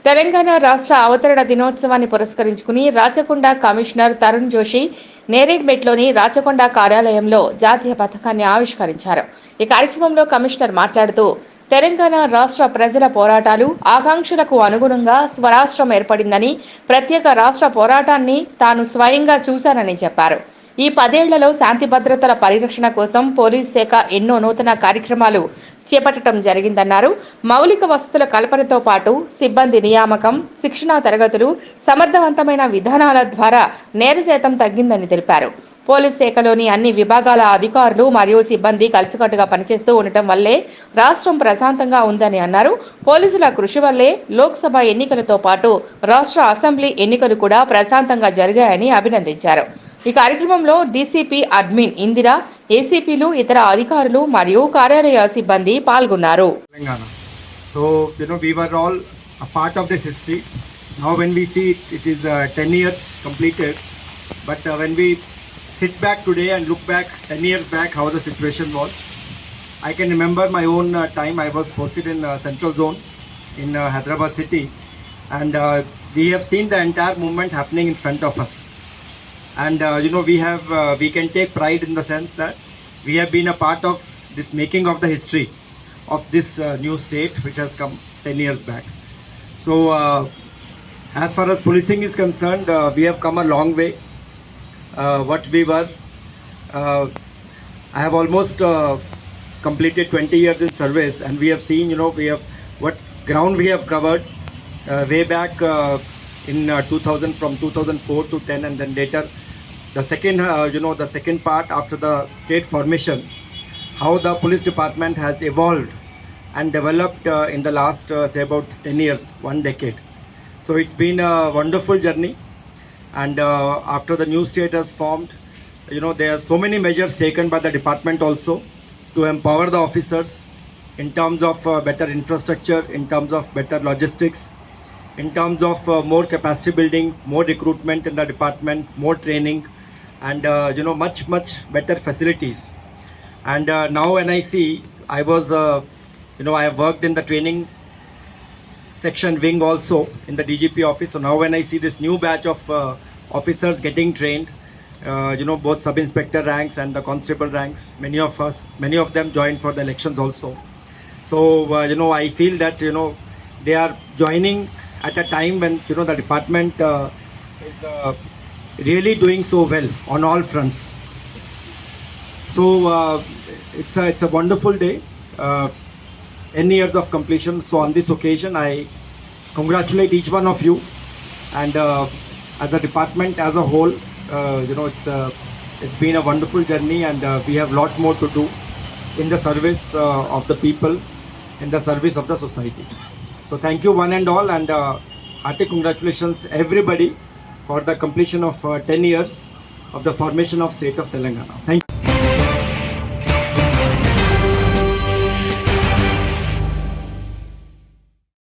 తెలంగాణ రాష్ట్ర అవతరణ దినోత్సవాన్ని పురస్కరించుకుని రాచకొండ కమిషనర్ తరుణ్ జోషి నేరేడ్మెట్లోని రాచకొండ కార్యాలయంలో జాతీయ పతాకాన్ని ఆవిష్కరించారు. ఈ కార్యక్రమంలో కమిషనర్ మాట్లాడుతూ తెలంగాణ రాష్ట్ర ప్రజల పోరాటాలు ఆకాంక్షలకు అనుగుణంగా స్వరాష్ట్రం ఏర్పడిందని, ప్రత్యేక రాష్ట్ర పోరాటాన్ని తాను స్వయంగా చూశానని చెప్పారు. ఈ 10 ఏళ్లలో శాంతి భద్రతల పరిరక్షణ కోసం పోలీస్ శాఖ ఎన్నో నూతన కార్యక్రమాలు చేపట్టడం జరిగిందన్నారు. మౌలిక వసతుల కల్పనతో పాటు సిబ్బంది నియామకం, శిక్షణా తరగతులు, సమర్థవంతమైన విధానాల ద్వారా నేర శాతం తగ్గిందని తెలిపారు. పోలీస్ శాఖలోని అన్ని విభాగాల అధికారులు మరియు సిబ్బంది కలిసికట్టుగా పనిచేస్తూ ఉండటం వల్లే రాష్ట్రం ప్రశాంతంగా ఉందని అన్నారు. పోలీసుల కృషి వల్లే లోక్సభ ఎన్నికలతో పాటు రాష్ట్ర అసెంబ్లీ ఎన్నికలు కూడా ప్రశాంతంగా జరిగాయని అభినందించారు. ఈ కార్యక్రమంలో డీసీపీ అడ్మిన్ ఇందిరా, ఏసీపీలు, ఇతర అధికారులు మరియు కార్యాలయ సిబ్బంది పాల్గొన్నారు. So we were all a part of this history. Now when we see it is 10 years completed, but when we sit back today and look back 10 years back how the situation was, I can remember my own time. I was posted in Central Zone in Hyderabad city, and we have seen the entire movement happening in front of us. And we can take pride in the sense that we have been a part of this making of the history of this new state which has come 10 years back. So as far as policing is concerned, we have come a long way. What we were, I have almost completed 20 years in service, and we have seen, we have what ground we have covered way back in 2000, from 2004 to 10, and then later the second, the second part after the state formation, how the police department has evolved and developed in the last say about 10 years, 1 decade. So it's been a wonderful journey, and after the new state has formed, there are so many measures taken by the department also to empower the officers in terms of better infrastructure, in terms of better logistics, in terms of more capacity building, more recruitment in the department, more training, and much better facilities. And now when I see, I was I have worked in the training section wing also in the DGP office. So now when I see this new batch of officers getting trained, both sub-inspector ranks and the constable ranks, many of them joined for the elections also. So I feel that they are joining at a time when the department is really doing so well on all fronts. So it's a wonderful day, 10 years of completion. So on this occasion, I congratulate each one of you, and as a department as a whole, it's been a wonderful journey, and we have lot more to do in the service of the people, in the service of the society. So thank you one and all, and hearty congratulations everybody for the completion of 10 years of the formation of state of Telangana. Thank you.